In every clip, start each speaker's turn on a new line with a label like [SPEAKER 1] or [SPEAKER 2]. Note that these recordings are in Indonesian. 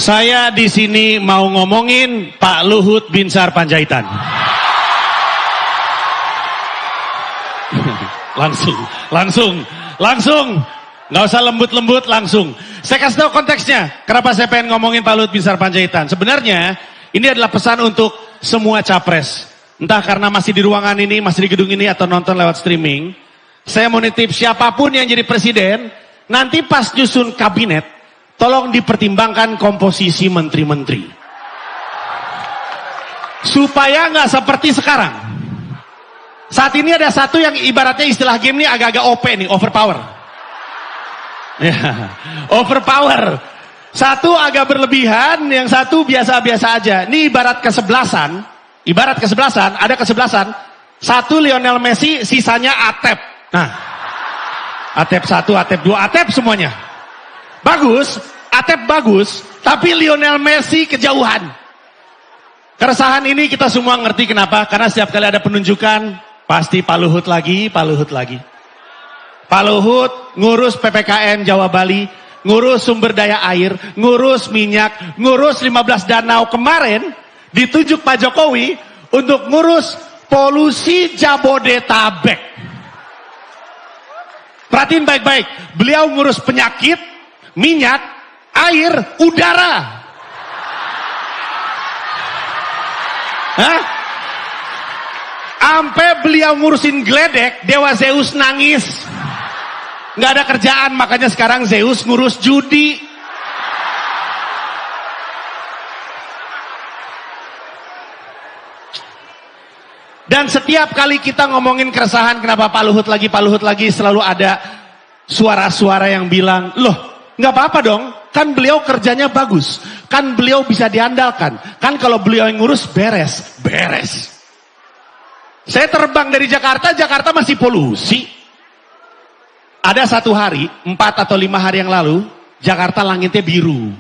[SPEAKER 1] Saya di sini mau ngomongin Pak Luhut Binsar Panjaitan. Langsung. Nggak usah lembut-lembut, langsung. Saya kasih tahu konteksnya. Kenapa saya pengen ngomongin Pak Luhut Binsar Panjaitan. Sebenarnya ini adalah pesan untuk semua capres. Entah karena masih di ruangan ini, masih di gedung ini, atau nonton lewat streaming. Saya mau nitip siapapun yang jadi presiden, nanti pas nyusun kabinet, tolong dipertimbangkan komposisi menteri-menteri. Supaya nggak seperti sekarang. Saat ini ada satu yang ibaratnya istilah game ini agak-agak OP nih, overpower. Ya, overpower. Satu agak berlebihan, yang satu biasa-biasa aja. Ini ibarat kesebelasan, ada kesebelasan. Satu Lionel Messi, sisanya Atep. Nah, Atep 1, Atep 2, Atep semuanya. Bagus, Atep bagus, tapi Lionel Messi kejauhan. Keresahan ini kita semua ngerti kenapa, karena setiap kali ada penunjukan, pasti Pak Luhut lagi. Pak Luhut ngurus PPKM Jawa Bali, ngurus sumber daya air, ngurus minyak, ngurus 15 danau. Kemarin ditunjuk Pak Jokowi untuk ngurus polusi Jabodetabek. Perhatiin baik-baik, beliau ngurus penyakit, minyak, air, udara. Hah? Ampe beliau ngurusin geledek, Dewa Zeus nangis. Nggak ada kerjaan, makanya sekarang Zeus ngurus judi. Dan setiap kali kita ngomongin keresahan, kenapa Pak Luhut lagi, selalu ada suara-suara yang bilang, loh, nggak apa-apa dong, kan beliau kerjanya bagus, kan beliau bisa diandalkan, kan kalau beliau yang ngurus beres. Saya terbang dari Jakarta masih polusi. Ada satu hari, 4 atau 5 hari yang lalu, Jakarta langitnya biru.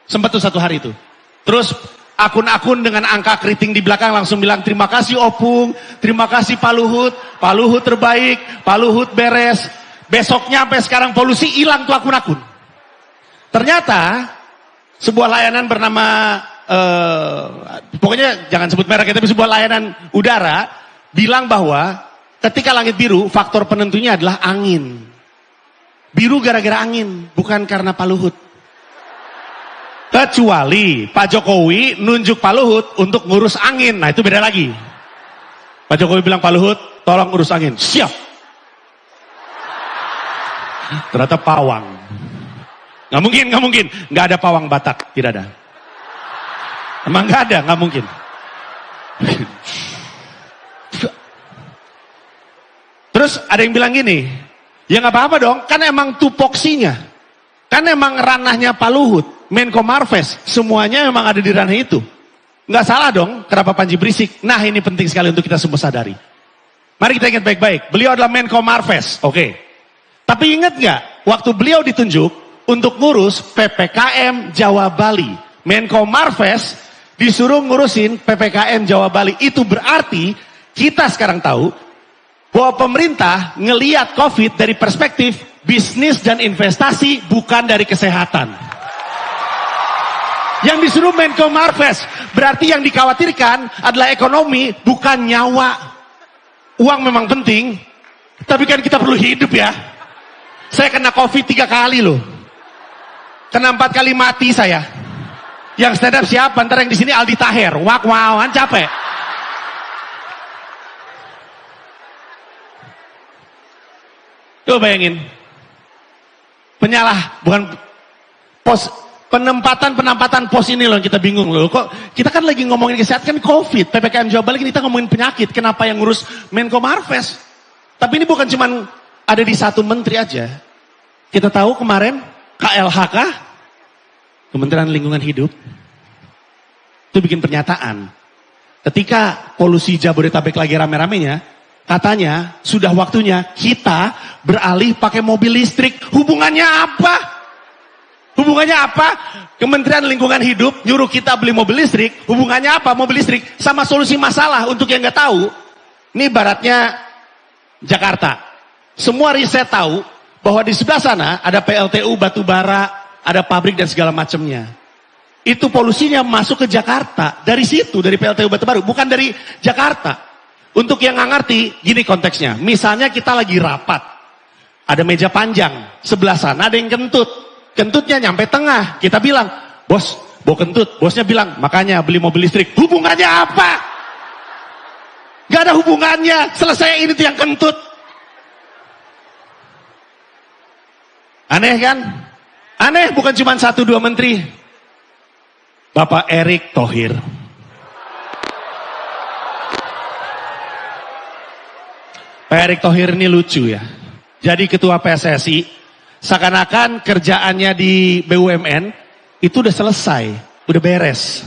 [SPEAKER 1] Sempat tuh satu hari itu. Terus akun-akun dengan angka keriting di belakang langsung bilang, terima kasih Opung, terima kasih Pak Luhut terbaik, Pak Luhut beres. Besoknya sampai sekarang polusi hilang tuh akun-akun. Ternyata sebuah layanan bernama, pokoknya jangan sebut merek, tapi sebuah layanan udara bilang bahwa ketika langit biru, faktor penentunya adalah angin. Biru gara-gara angin, bukan karena Pak Luhut. Kecuali Pak Jokowi nunjuk Pak Luhut untuk ngurus angin. Nah itu beda lagi. Pak Jokowi bilang, Pak Luhut tolong ngurus angin. Siap. Ternyata pawang. Nggak mungkin. Nggak ada pawang Batak, tidak ada. Emang nggak ada, nggak mungkin. Terus ada yang bilang gini, ya nggak apa-apa dong, kan emang tupoksinya, kan emang ranahnya Pak Luhut, Menko Marves, semuanya memang ada di ranah itu. Nggak salah dong, kenapa Panji berisik? Nah ini penting sekali untuk kita semua sadari. Mari kita ingat baik-baik, beliau adalah Menko Marves, oke. Tapi ingat nggak, waktu beliau ditunjuk untuk ngurus PPKM Jawa Bali, Menko Marves disuruh ngurusin PPKM Jawa Bali. Itu berarti kita sekarang tahu bahwa pemerintah ngelihat COVID dari perspektif bisnis dan investasi, bukan dari kesehatan. Yang disuruh Menko Marves, berarti yang dikhawatirkan adalah ekonomi, bukan nyawa. Uang memang penting, tapi kan kita perlu hidup ya. Saya kena COVID 3 kali loh. Kena 4 kali mati saya. Yang stand up siapa? Ntar yang di sini Aldi Taher. Kan capek. Tuh bayangin, penempatan pos ini loh kita bingung loh. Kok kita kan lagi ngomongin kesehatan, kan COVID, PPKM Jawa Bali, kita ngomongin penyakit. Kenapa yang ngurus Menko Marves? Tapi ini bukan cuman ada di satu menteri aja. Kita tahu kemarin KLHK, Kementerian Lingkungan Hidup, itu bikin pernyataan. Ketika polusi Jabodetabek lagi rame-ramenya, katanya sudah waktunya kita beralih pakai mobil listrik. Hubungannya apa? Kementerian Lingkungan Hidup nyuruh kita beli mobil listrik. Hubungannya apa mobil listrik sama solusi masalah? Untuk yang nggak tahu, ini ibaratnya Jakarta. Semua riset tahu bahwa di sebelah sana ada PLTU batubara, ada pabrik dan segala macamnya. Itu polusinya masuk ke Jakarta. Dari situ, dari PLTU Batu Baru. Bukan dari Jakarta. Untuk yang nggak ngerti, gini konteksnya. Misalnya kita lagi rapat. Ada meja panjang. Sebelah sana ada yang kentut. Kentutnya nyampe tengah. Kita bilang, bos, bawa kentut. Bosnya bilang, makanya beli mobil listrik. Hubungannya apa? Gak ada hubungannya. Selesai ini tuh yang kentut. Aneh kan? Aneh bukan cuma 1-2 menteri. Bapak Erick Thohir. Pak Erick Thohir ini lucu ya. Jadi ketua PSSI, seakan-akan kerjaannya di BUMN itu udah selesai, udah beres.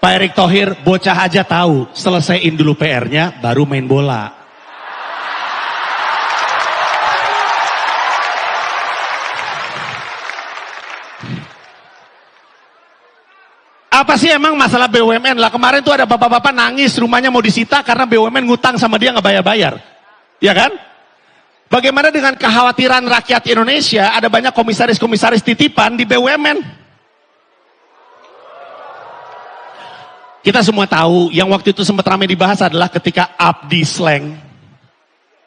[SPEAKER 1] Pak Erick Thohir bocah aja tahu, selesaiin dulu PR-nya baru main bola. Apa sih emang masalah BUMN lah? Kemarin tuh ada bapak-bapak nangis rumahnya mau disita karena BUMN ngutang sama dia nggak bayar-bayar. Ya kan? Bagaimana dengan kekhawatiran rakyat Indonesia ada banyak komisaris-komisaris titipan di BUMN? Kita semua tahu yang waktu itu sempat ramai dibahas adalah ketika Abdi Sleng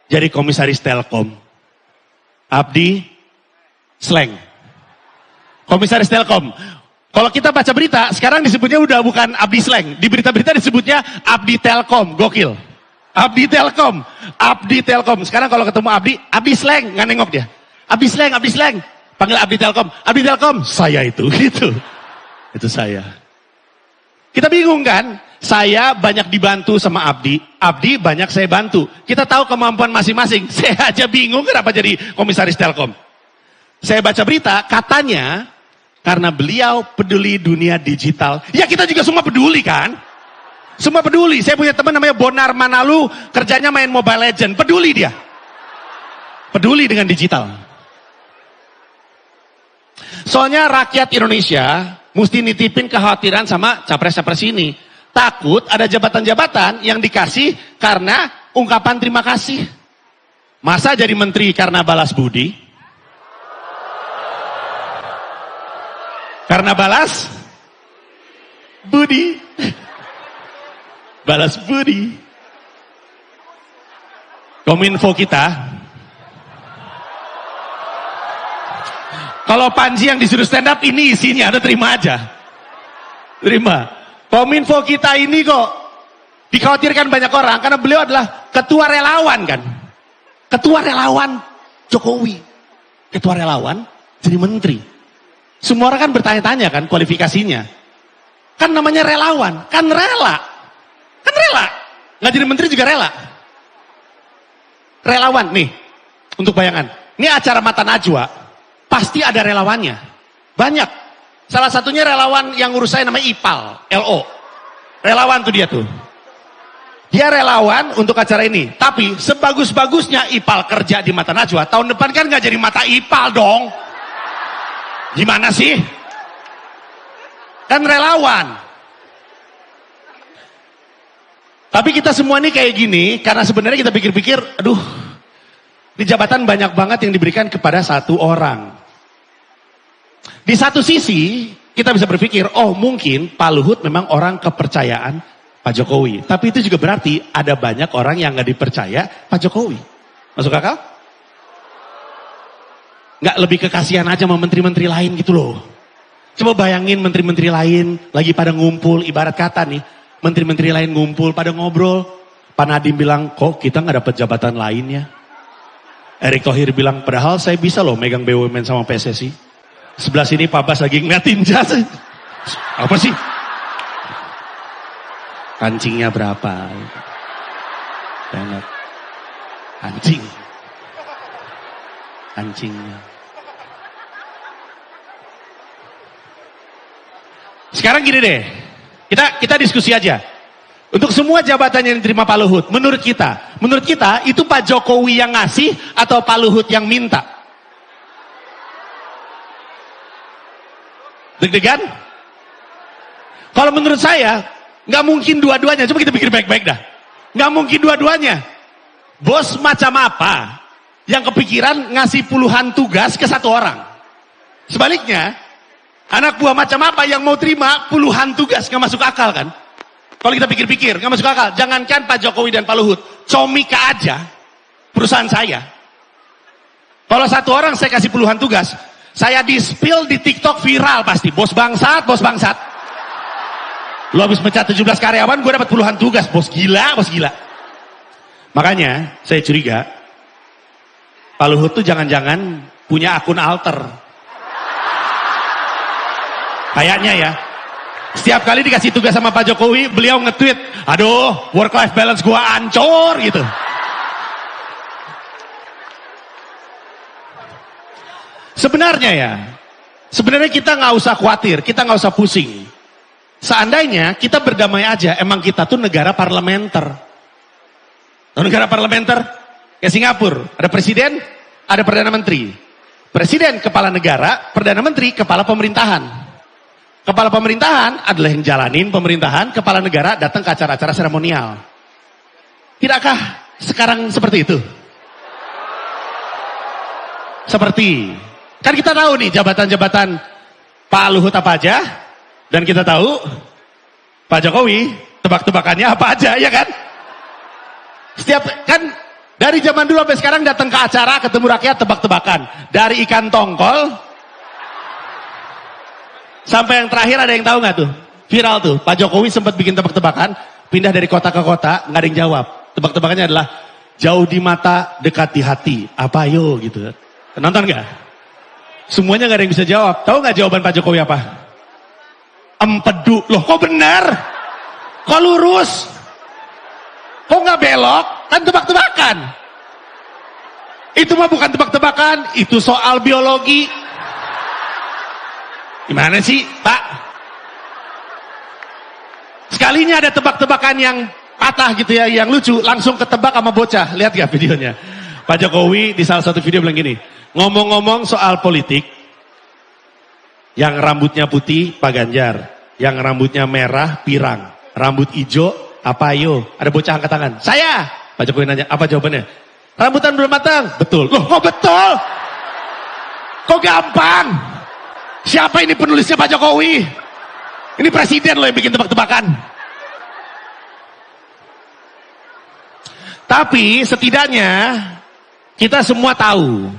[SPEAKER 1] jadi komisaris Telkom. Abdi Sleng. Komisaris Telkom. Kalau kita baca berita, sekarang disebutnya udah bukan Abdi Sleng. Di berita-berita disebutnya Abdi Telkom. Gokil. Abdi Telkom. Abdi Telkom. Sekarang kalau ketemu Abdi Sleng. Nggak nengok dia. Abdi Sleng, Abdi Sleng. Panggil Abdi Telkom. Abdi Telkom. Saya itu. Gitu. Itu saya. Kita bingung kan? Saya banyak dibantu sama Abdi. Abdi banyak saya bantu. Kita tahu kemampuan masing-masing. Saya aja bingung kenapa jadi komisaris Telkom. Saya baca berita, katanya karena beliau peduli dunia digital. Ya kita juga semua peduli kan? Semua peduli. Saya punya teman namanya Bonar Manalu, kerjanya main Mobile Legend. Peduli dia. Peduli dengan digital. Soalnya rakyat Indonesia mesti nitipin kekhawatiran sama capres-capres ini. Takut ada jabatan-jabatan yang dikasih karena ungkapan terima kasih. Masa jadi menteri karena balas budi? Karena balas budi. Balas budi. Kominfo kita. Kalau Panji yang disuruh stand up ini isinya ada terima aja. Terima. Kominfo kita ini kok dikhawatirkan banyak orang karena beliau adalah ketua relawan kan. Ketua relawan Jokowi. Ketua relawan jadi menteri. Semua orang kan bertanya-tanya kan kualifikasinya. Kan namanya relawan, kan rela. Kan rela. Nggak jadi menteri juga rela. Relawan nih, untuk bayangan. Ini acara Mata Najwa, pasti ada relawannya. Banyak. Salah satunya relawan yang ngurus saya namanya Ipal, LO. Relawan tuh dia tuh. Dia relawan untuk acara ini. Tapi sebagus-bagusnya Ipal kerja di Mata Najwa, tahun depan kan nggak jadi Mata Ipal dong. Gimana sih? Kan relawan. Tapi kita semua ini kayak gini, karena sebenarnya kita pikir-pikir, aduh, di jabatan banyak banget yang diberikan kepada satu orang. Di satu sisi, kita bisa berpikir, oh mungkin Pak Luhut memang orang kepercayaan Pak Jokowi. Tapi itu juga berarti ada banyak orang yang nggak dipercaya Pak Jokowi. Masuk akal? Nggak lebih kekasihan aja sama menteri-menteri lain gitu loh. Coba bayangin menteri-menteri lain lagi pada ngumpul, ibarat kata nih, menteri-menteri lain ngumpul pada ngobrol. Pak Nadiem bilang, kok kita nggak dapat jabatan lainnya? Erick Thohir bilang, padahal saya bisa loh megang BUMN sama PSSI. Sebelah sini Pak Bas lagi ngeliatin jas. Apa sih? Kancingnya berapa? Banget. Kancing. Kancingnya. Sekarang gini deh, kita diskusi aja. Untuk semua jabatan yang diterima Pak Luhut, menurut kita itu Pak Jokowi yang ngasih atau Pak Luhut yang minta? Deg-degan? Kalau menurut saya, nggak mungkin dua-duanya. Coba kita pikir baik-baik dah. Nggak mungkin dua-duanya. Bos macam apa yang kepikiran ngasih puluhan tugas ke satu orang? Sebaliknya, Anak buah macam apa yang mau terima puluhan tugas, nggak masuk akal kan? Kalau kita pikir-pikir, nggak masuk akal. Jangankan Pak Jokowi dan Pak Luhut, Comika aja, perusahaan saya. Kalau satu orang saya kasih puluhan tugas, saya di-spill di TikTok viral pasti. Bos bangsat, bos bangsat. Lu habis mencat 17 karyawan, gue dapat puluhan tugas. Bos gila, bos gila. Makanya, saya curiga, Pak Luhut tuh jangan-jangan punya akun alter. Kayaknya ya. Setiap kali dikasih tugas sama Pak Jokowi, beliau nge-tweet, aduh, work-life balance gua ancur, gitu. Sebenarnya kita nggak usah khawatir, kita nggak usah pusing. Seandainya kita berdamai aja, emang kita tuh negara parlementer. Negara parlementer, kayak Singapura, ada presiden, ada perdana menteri. Presiden kepala negara, perdana menteri kepala pemerintahan. Kepala pemerintahan adalah yang jalanin pemerintahan, kepala negara datang ke acara-acara seremonial. Tidakkah sekarang seperti itu? Seperti, kan kita tahu nih jabatan-jabatan Pak Luhut apa aja, dan kita tahu Pak Jokowi tebak-tebakannya apa aja, ya kan? Setiap, kan dari zaman dulu sampai sekarang datang ke acara, ketemu rakyat tebak-tebakan. Dari ikan tongkol, sampai yang terakhir ada yang tahu nggak tuh? Viral tuh, Pak Jokowi sempat bikin tebak-tebakan, pindah dari kota ke kota, nggak ada yang jawab. Tebak-tebakannya adalah, jauh di mata, dekat di hati. Apa yo gitu. Nonton nggak? Semuanya nggak ada yang bisa jawab. Tahu nggak jawaban Pak Jokowi apa? Empedu. Loh kok benar? Kok lurus? Kok nggak belok? Kan tebak-tebakan. Itu mah bukan tebak-tebakan, itu soal biologi. Gimana sih, Pak? Sekalinya ada tebak-tebakan yang patah gitu ya, yang lucu, langsung ketebak sama bocah. Lihat gak videonya? Pak Jokowi di salah satu video bilang gini, ngomong-ngomong soal politik, yang rambutnya putih Pak Ganjar, yang rambutnya merah Pirang, rambut hijau apa ayo? Ada bocah angkat tangan. Saya. Pak Jokowi nanya, apa jawabannya? Rambutan belum matang. Betul. Loh, kok betul? Kok gampang? Siapa ini penulisnya Pak Jokowi? Ini presiden loh yang bikin tebak-tebakan. Tapi setidaknya kita semua tahu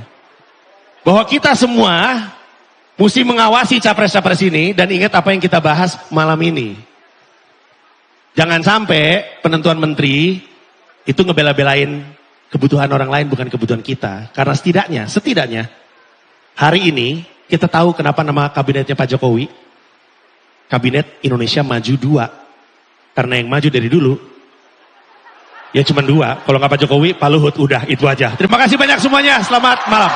[SPEAKER 1] bahwa kita semua mesti mengawasi capres-capres ini dan ingat apa yang kita bahas malam ini. Jangan sampai penentuan menteri itu ngebela-belain kebutuhan orang lain bukan kebutuhan kita. Karena setidaknya hari ini kita tahu kenapa nama kabinetnya Pak Jokowi, Kabinet Indonesia Maju 2. Karena yang maju dari dulu, ya cuma 2. Kalau nggak Pak Jokowi, Pak Luhut, udah itu aja. Terima kasih banyak semuanya, selamat malam.